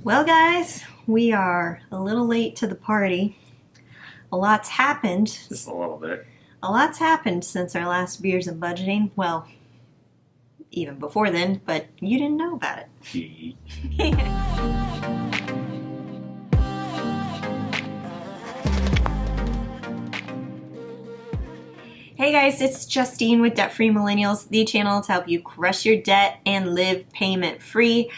Well, guys, we are a little late to the party. A lot's happened. Just a little bit. A lot's happened since our last beers and budgeting. Well, even before then, but you didn't know about it. Hey guys, it's Justine with Debt Free Millennials, the channel to help you crush your debt and live payment free.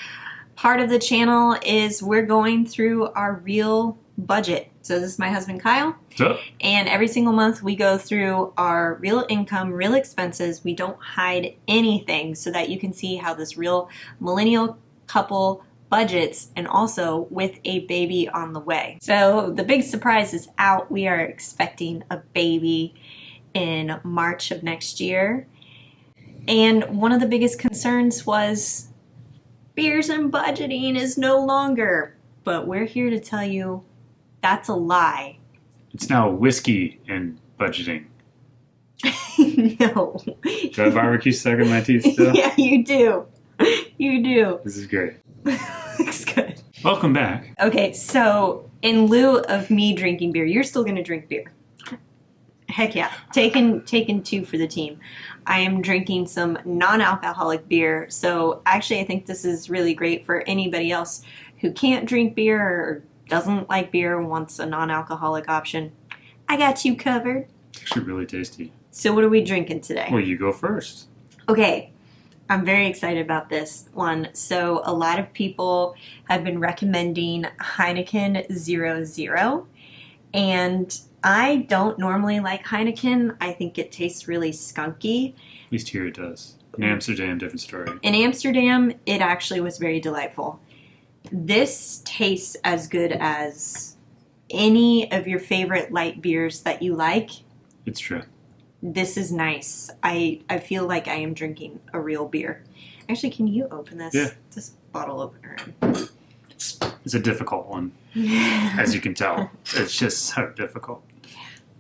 Part of the channel is we're going through our real budget. So this is my husband Kyle. What's up? And every single month we go through our real income, real expenses. We don't hide anything so that you can see how this real millennial couple budgets, and also with a baby on the way. So the big surprise is out. We are expecting a baby in March of next year. And one of the biggest concerns was beers and budgeting is no longer. But we're here to tell you that's a lie. It's now whiskey and budgeting. No. Do I have barbecue stuck in my teeth still? Yeah, you do. You do. This is great. Looks good. Welcome back. Okay, so in lieu of me drinking beer, you're still going to drink beer. Heck yeah. Taking two for the team. I am drinking some non-alcoholic beer. So actually I think this is really great for anybody else who can't drink beer or doesn't like beer, wants a non-alcoholic option. I got you covered. It's actually really tasty. So what are we drinking today? Well, you go first. Okay. I'm very excited about this one. So a lot of people have been recommending Heineken 00. And I don't normally like Heineken. I think it tastes really skunky. At least here it does. In Amsterdam, different story. In Amsterdam, it actually was very delightful. This tastes as good as any of your favorite light beers that you like. It's true. This is nice. I feel like I am drinking a real beer. Actually, can you open this? Yeah. This bottle opener. It's a difficult one, as you can tell. It's just so difficult.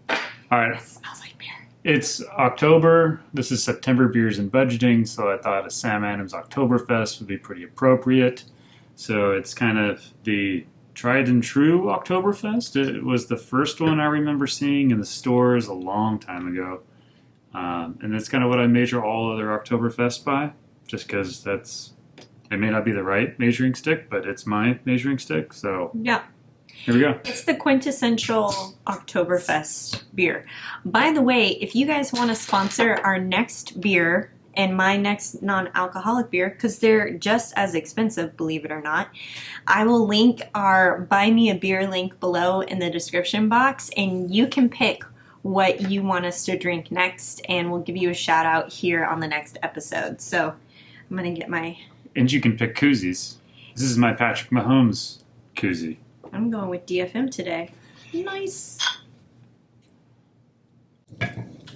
All right. It smells like beer. It's October. This is September beers and budgeting, so I thought a Sam Adams Oktoberfest would be pretty appropriate. So it's kind of the tried and true Oktoberfest. It was the first one I remember seeing in the stores a long time ago. And that's kind of what I measure all other Oktoberfest by, just because it may not be the right measuring stick, but it's my measuring stick. So Yeah. here we go. It's the quintessential Oktoberfest beer. By the way, if you guys want to sponsor our next beer and my next non-alcoholic beer, because they're just as expensive, believe it or not, I will link our Buy Me a Beer link below in the description box, and you can pick what you want us to drink next, and we'll give you a shout out here on the next episode. So I'm going to get my... And you can pick koozies. This is my Patrick Mahomes koozie. I'm going with DFM today. Nice.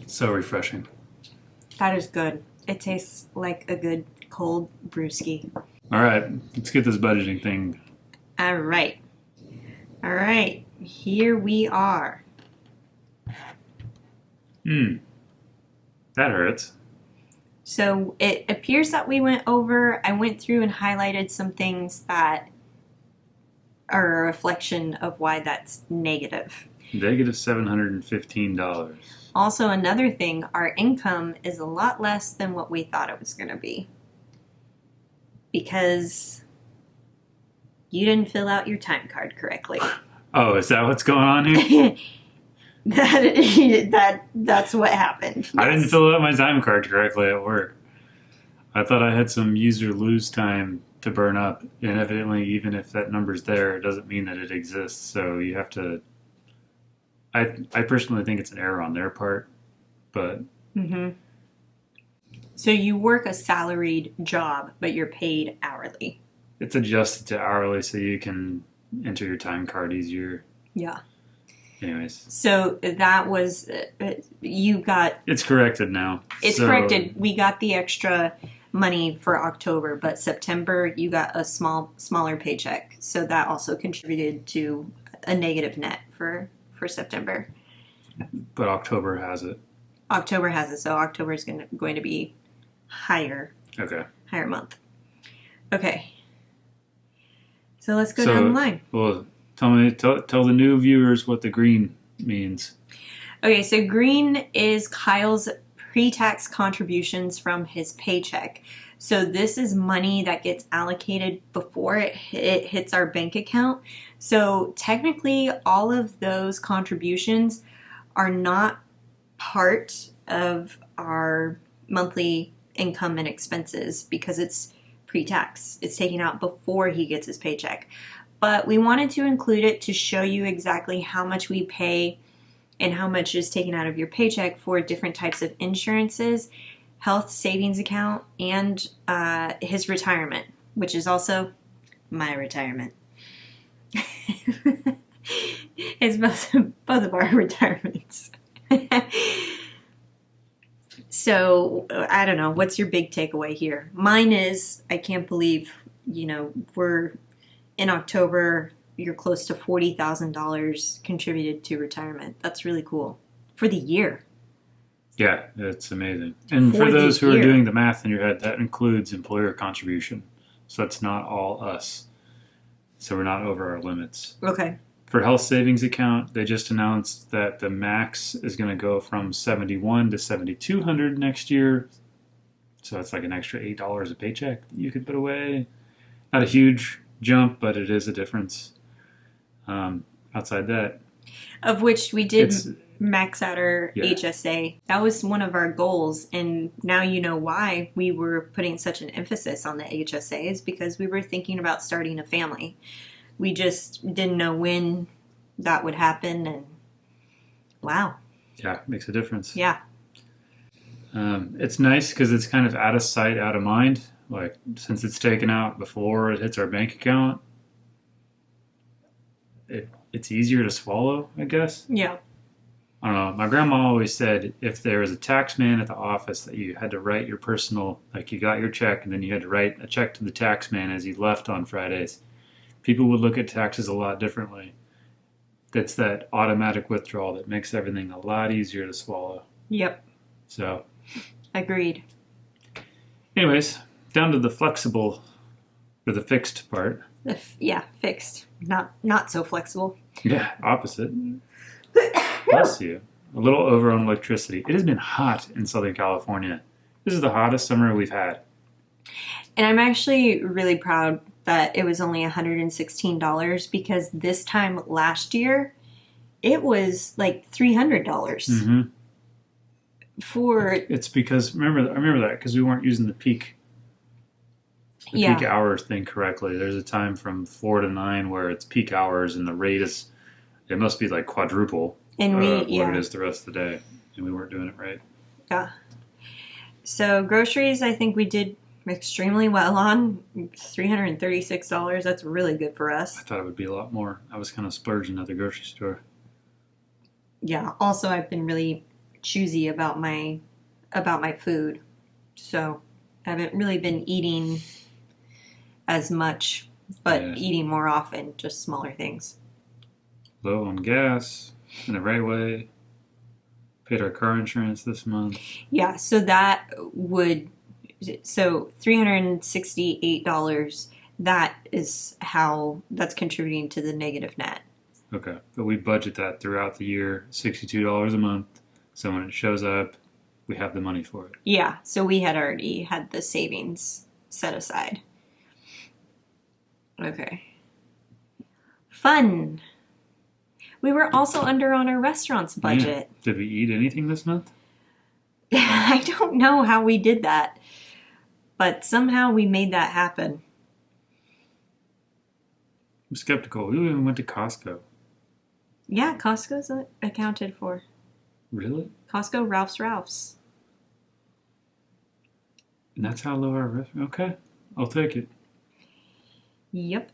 So refreshing. That is good. It tastes like a good cold brewski. All right, let's get this budgeting thing. All right. Here we are. That hurts. So it appears that we went over, I went through and highlighted some things that are a reflection of why that's negative. Negative $715. Also, another thing, our income is a lot less than what we thought it was going to be. Because you didn't fill out your time card correctly. Oh, is that what's going on here? That's what happened. I didn't Yes. fill out my time card correctly at work. I thought I had some use or lose time to burn up. And evidently, even if that number's there, it doesn't mean that it exists. So you have to... I personally think it's an error on their part, but... Mm-hmm. So you work a salaried job, but you're paid hourly. It's adjusted to hourly so you can enter your time card easier. Yeah. Anyways. So that was, you got... It's corrected now. It's corrected. We got the extra money for October, but September you got a smaller paycheck. So that also contributed to a negative net for September. But October has it. October has it, so October is going to be higher Okay. month. Okay. So let's go down the line. Well, tell the new viewers what the green means. Okay, so green is Kyle's pre-tax contributions from his paycheck. So this is money that gets allocated before it hits our bank account. So technically, all of those contributions are not part of our monthly income and expenses because it's pre-tax. It's taken out before he gets his paycheck. But we wanted to include it to show you exactly how much we pay and how much is taken out of your paycheck for different types of insurances, health savings account, and his retirement, which is also my retirement. It's both of our retirements. So, I don't know. What's your big takeaway here? Mine is, I can't believe, we're in October, you're close to $40,000 contributed to retirement. That's really cool. For the year. Yeah, it's amazing. And for those who are doing the math in your head, that includes employer contribution. So that's not all us. So we're not over our limits. Okay. For health savings account, they just announced that the max is going to go from $7,100 to $7,200 next year. So that's like an extra $8 a paycheck that you could put away. Not a huge jump, but it is a difference. Outside that, of which we did max out our HSA. That was one of our goals, and now you know why we were putting such an emphasis on the HSAs, because we were thinking about starting a family. We just didn't know when that would happen, and wow. Yeah, makes a difference. Yeah. It's nice because it's kind of out of sight, out of mind. Like, since it's taken out before it hits our bank account, it's easier to swallow, I guess. Yeah. I don't know. My grandma always said if there was a tax man at the office that you had to write your personal, like you got your check and then you had to write a check to the tax man as you left on Fridays, people would look at taxes a lot differently. That's that automatic withdrawal that makes everything a lot easier to swallow. Yep. So. Agreed. Anyways, down to the flexible, or the fixed part. Fixed. Not so flexible. Yeah, opposite. Bless you. A little over on electricity. It has been hot in Southern California. This is the hottest summer we've had. And I'm actually really proud that it was only $116 because this time last year, it was like $300. Mm-hmm. It's because, I remember that because we weren't using the peak peak hours thing correctly. There's a time from 4 to 9 where it's peak hours and the rate is, it must be like quadruple and what it is the rest of the day. And we weren't doing it right. Yeah. So groceries, I think we did extremely well on. $336. That's really good for us. I thought it would be a lot more. I was kind of splurging at the grocery store. Yeah. Also, I've been really choosy about my food. So I haven't really been eating as much, but eating more often, just smaller things. Low on gas, in the right way. Paid our car insurance this month. Yeah, so $368, that is how that's contributing to the negative net. Okay, but we budget that throughout the year, $62 a month. So when it shows up, we have the money for it. Yeah, so we had already had the savings set aside. Okay. Fun. We were also under on our restaurant's budget. Yeah. Did we eat anything this month? I don't know how we did that, but somehow we made that happen. I'm skeptical. We even went to Costco. Yeah, Costco's accounted for. Really? Costco, Ralph's. And that's how low our restaurant. Okay, I'll take it. Yep.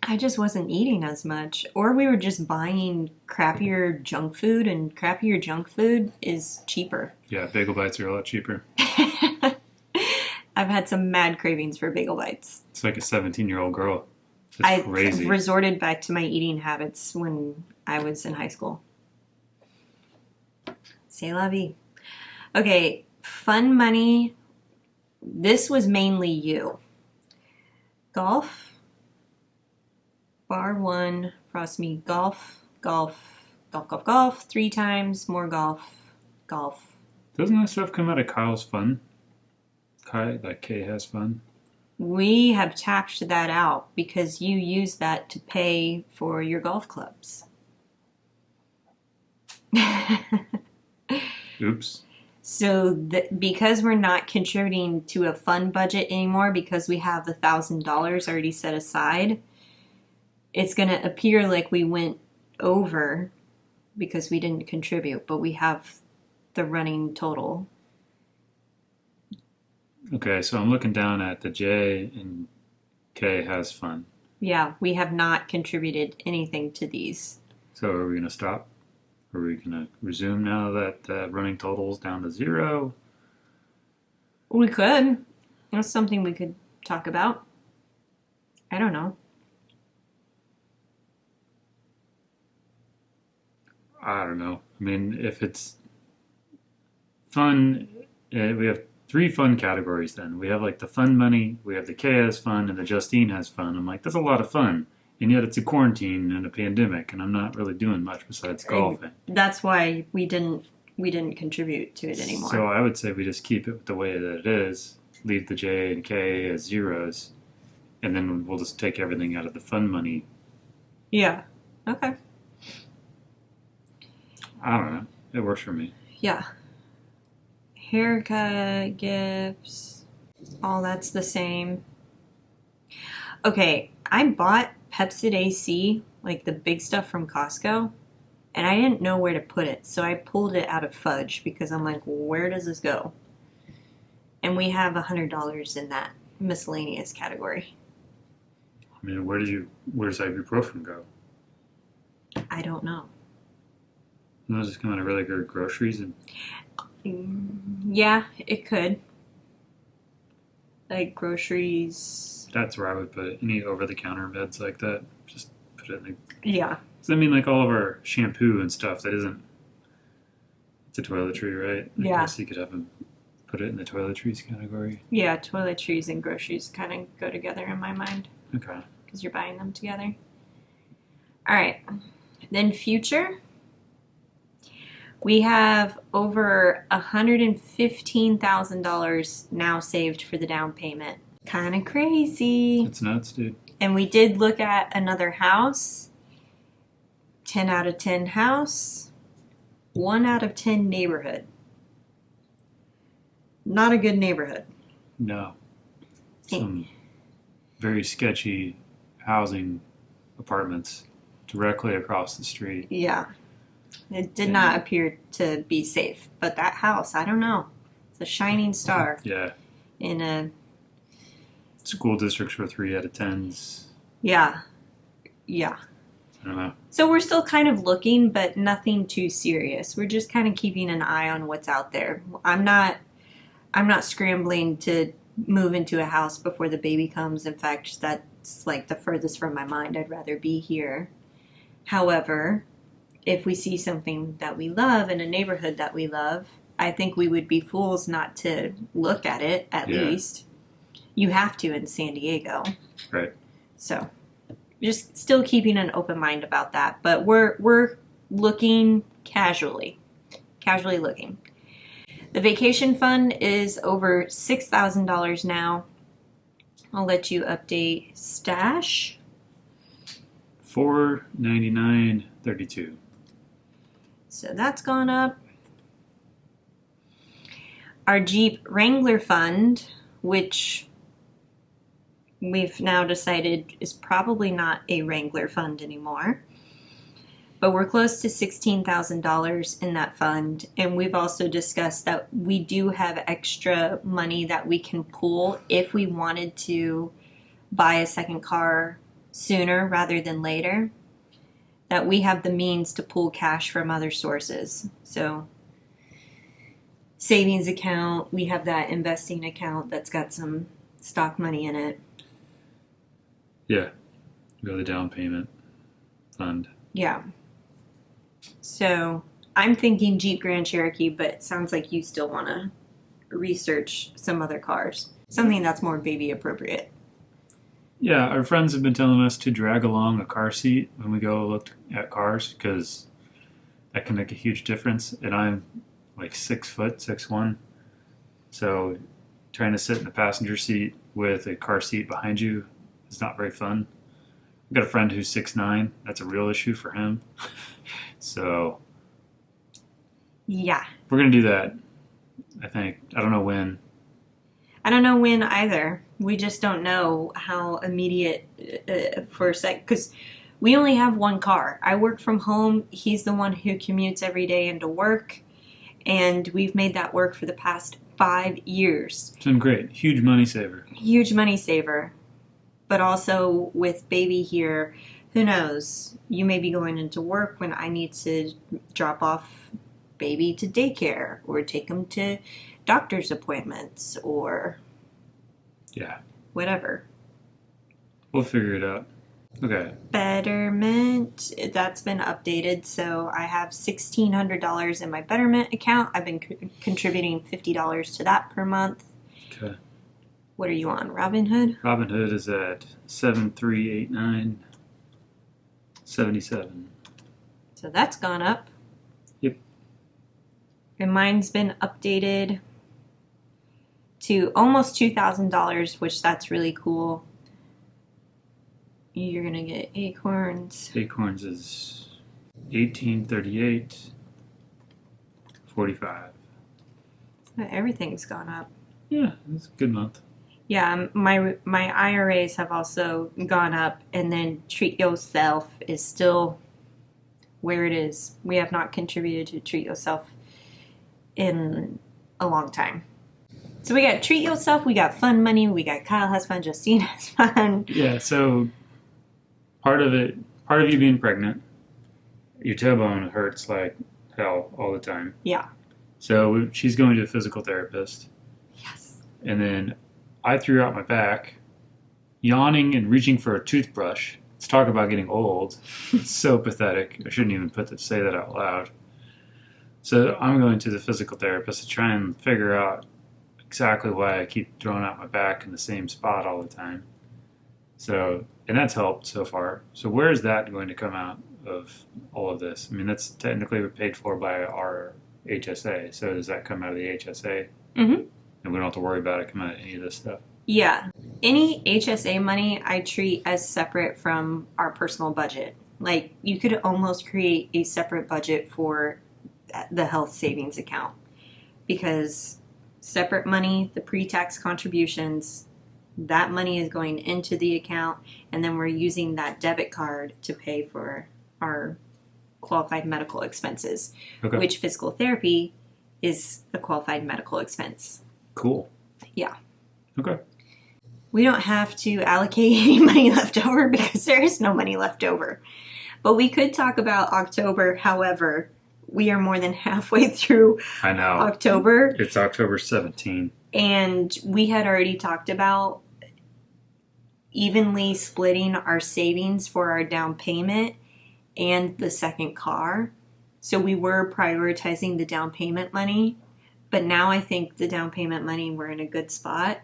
I just wasn't eating as much. Or we were just buying crappier junk food, and crappier junk food is cheaper. Yeah, bagel bites are a lot cheaper. I've had some mad cravings for bagel bites. It's like a 17-year-old girl. It's crazy. I resorted back to my eating habits when I was in high school. C'est la vie. Okay, fun money. This was mainly you. Golf, Bar 1, Frost me golf, golf, golf, golf, golf, 3 times, more golf, golf. Doesn't that stuff come out of Kyle's fun? Kay has fun. We have tapped that out because you use that to pay for your golf clubs. Oops. So because we're not contributing to a fund budget anymore, because we have the $1,000 already set aside, it's going to appear like we went over because we didn't contribute, but we have the running total. Okay, so I'm looking down at the J and K has fun. Yeah, we have not contributed anything to these. So are we going to stop? Are we going to resume now that running total's down to 0? We could. That's something we could talk about. I don't know. I don't know. I mean, if it's fun, we have 3 fun categories then. We have like the fun money, we have the K has fun, and the Justine has fun. I'm like, that's a lot of fun. And yet it's a quarantine and a pandemic, and I'm not really doing much besides golfing. That's why we didn't contribute to it anymore. So I would say we just keep it the way that it is. Leave the J and K as zeros, and then we'll just take everything out of the fun money. Yeah. Okay. I don't know. It works for me. Yeah. Haircut, gifts, all that's the same. Okay, I bought Pepsid AC, like the big stuff from Costco, and I didn't know where to put it, so I pulled it out of fudge because I'm like, where does this go? And we have $100 in that miscellaneous category. I mean, where does ibuprofen go? I don't know. Those just come out of really good groceries and Yeah, it could. Like groceries. that's where I would put it. Any over-the-counter meds like that, just put it in the... Yeah. I mean, like all of our shampoo and stuff, that isn't... It's a toiletry, right? Yeah. I guess you could have them put it in the toiletries category. Yeah, toiletries and groceries kind of go together in my mind. Okay. Because you're buying them together. All right. Then future. We have over $115,000 now saved for the down payment. Kind of crazy. It's nuts, dude. And we did look at another house. 10 out of 10 house. 1 out of 10 neighborhood. Not a good neighborhood. No. Some very sketchy housing apartments directly across the street. Yeah. It did not appear to be safe. But that house, I don't know. It's a shining star. Yeah. In a... School districts were 3 out of 10s. Yeah. Yeah. I don't know. So we're still kind of looking, but nothing too serious. We're just kind of keeping an eye on what's out there. I'm not scrambling to move into a house before the baby comes. In fact, that's like the furthest from my mind. I'd rather be here. However, if we see something that we love in a neighborhood that we love, I think we would be fools not to look at it, at least. You have to in San Diego. Right. So, just still keeping an open mind about that. But we're looking casually looking. The vacation fund is over $6,000 now. I'll let you update stash. $499.32. So that's gone up. Our Jeep Wrangler fund, which we've now decided is probably not a Wrangler fund anymore. But we're close to $16,000 in that fund. And we've also discussed that we do have extra money that we can pull if we wanted to buy a second car sooner rather than later. That we have the means to pull cash from other sources. So savings account, we have that investing account that's got some stock money in it. Yeah. Go the down payment fund. Yeah. So I'm thinking Jeep Grand Cherokee, but it sounds like you still want to research some other cars. Something that's more baby appropriate. Yeah, our friends have been telling us to drag along a car seat when we go look at cars because that can make a huge difference. And I'm like 6 foot, 6'1", so trying to sit in the passenger seat with a car seat behind you is not very fun. I've got a friend who's 6'9". That's a real issue for him. So Yeah. we're gonna do that. I think. I don't know when. I don't know when either. We just don't know how immediate for a sec, because we only have one car. I work from home. He's the one who commutes every day into work, and we've made that work for the past 5 years. It's been great. Huge money saver. Huge money saver. But also with baby here, who knows? You may be going into work when I need to drop off baby to daycare or take him to doctor's appointments or Yeah, whatever. we'll figure it out. Okay. Betterment, that's been updated. So I have $1,600 in my Betterment account. I've been contributing $50 to that per month. Okay. What are you on, Robinhood? Robinhood is at 7389.77. So that's gone up. Yep. And mine's been updated to almost $2,000, which that's really cool. You're gonna get Acorns. Acorns is 1838.45. Everything's gone up. Yeah, it's a good month. Yeah, my IRAs have also gone up, and then Treat Yourself is still where it is. We have not contributed to Treat Yourself in a long time. So we got Treat Yourself, we got fun money, we got Kyle has fun, Justine has fun. Yeah, so part of you being pregnant, your tailbone hurts like hell all the time. Yeah. So she's going to a physical therapist. Yes. And then I threw out my back, yawning and reaching for a toothbrush. Let's talk about getting old. It's so pathetic. I shouldn't even say that out loud. So I'm going to the physical therapist to try and figure out exactly why I keep throwing out my back in the same spot all the time. So, and that's helped so far. So where is that going to come out of all of this? I mean, that's technically paid for by our HSA. So does that come out of the HSA? Mm-hmm. And we don't have to worry about it coming out of any of this stuff. Yeah. Any HSA money I treat as separate from our personal budget. Like, you could almost create a separate budget for the health savings account, because separate money, the pre-tax contributions, that money is going into the account, and then we're using that debit card to pay for our qualified medical expenses, Okay. which physical therapy is a qualified medical expense. Cool. Yeah. Okay. We don't have to allocate any money left over because there is no money left over. But we could talk about October. However, we are more than halfway through I know. October. It's October 17th. And we had already talked about evenly splitting our savings for our down payment and the second car. So we were prioritizing the down payment money. But now I think the down payment money, we're in a good spot.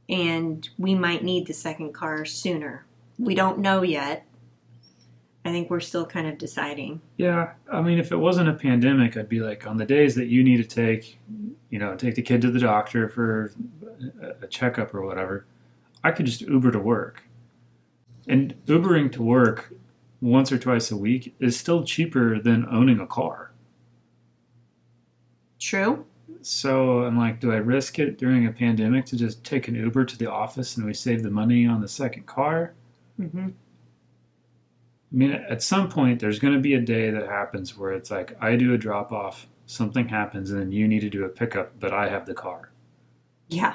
And we might need the second car sooner. We don't know yet. I think we're still kind of deciding. Yeah, I mean, if it wasn't a pandemic, I'd be like, on the days that you need to take the kid to the doctor for a checkup or whatever, I could just Uber to work. And Ubering to work once or twice a week is still cheaper than owning a car. True. So I'm like, do I risk it during a pandemic to just take an Uber to the office and we save the money on the second car? Mm-hmm. I mean, at some point, there's going to be a day that happens where it's like, I do a drop off, something happens, and then you need to do a pickup, but I have the car. Yeah.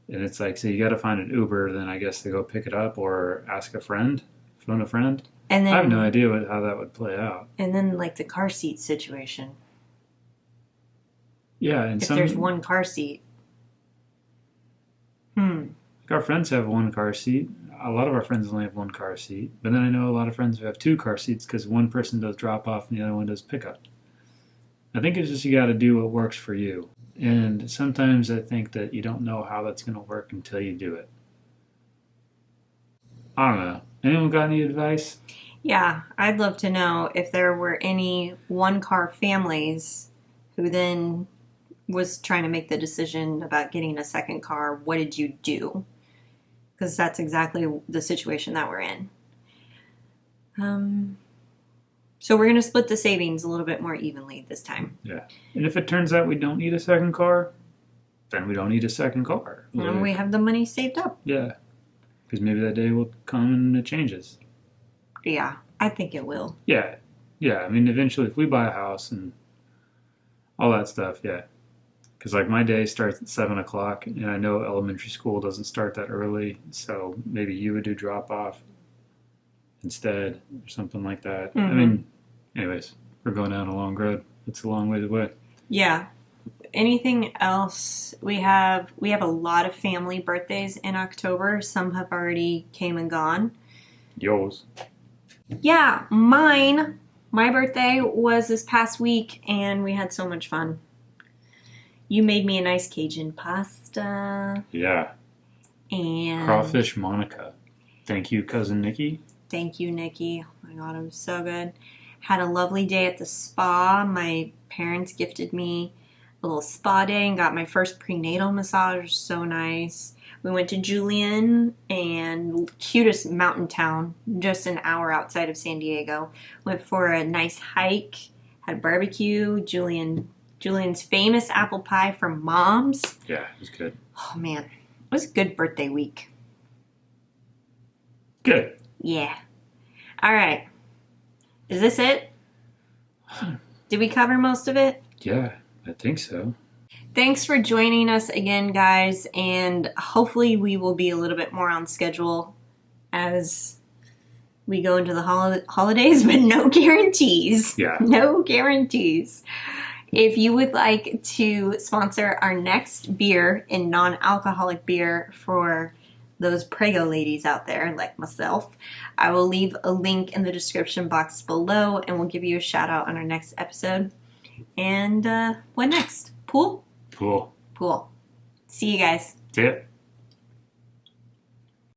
And it's like, so you got to find an Uber, then I guess to go pick it up or ask a friend, phone a friend. And then I have no idea how that would play out. And then like the car seat situation. Yeah, and if there's one car seat. Like our friends have one car seat. A lot of our friends only have one car seat. But then I know a lot of friends who have two car seats because one person does drop off and the other one does pickup. I think it's just you got to do what works for you. And sometimes I think that you don't know how that's going to work until you do it. I don't know. Anyone got any advice? Yeah, I'd love to know if there were any one-car families who then was trying to make the decision about getting a second car. What did you do? Because that's exactly the situation that we're in. So we're going to split the savings a little bit more evenly this time. Yeah. And if it turns out we don't need a second car, then we don't need a second car. And we have the money saved up. Yeah. Because maybe that day will come and it changes. Yeah, I think it will. Yeah. Yeah. I mean, eventually, if we buy a house and all that stuff, yeah. Because, like, my day starts at 7 o'clock, and I know elementary school doesn't start that early, so maybe you would do drop-off instead or something like that. I mean, anyways, we're going down a long road. It's a long way away. Yeah. Anything else? We have a lot of family birthdays in October. Some have already came and gone. Yours. Yeah, mine. My birthday was this past week, and we had so much fun. You made me a nice Cajun pasta. Yeah. And Crawfish Monica. Thank you, Cousin Nikki. Thank you, Nikki. Oh my God, it was so good. Had a lovely day at the spa. My parents gifted me a little spa day and got my first prenatal massage. So nice. We went to Julian, and cutest mountain town, just an hour outside of San Diego. Went for a nice hike, had barbecue, Julian's famous apple pie from Mom's. Yeah, it was good. Oh man, it was a good birthday week. Good. Yeah. All right. Is this it? Did we cover most of it? Yeah, I think so. Thanks for joining us again, guys, and hopefully we will be a little bit more on schedule as we go into the holidays, but no guarantees. Yeah. No guarantees. If you would like to sponsor our next beer in non-alcoholic beer for those Prego ladies out there like myself, I will leave a link in the description box below, and we'll give you a shout out on our next episode. And what next? Pool? Cool. Pool. See you guys. See ya.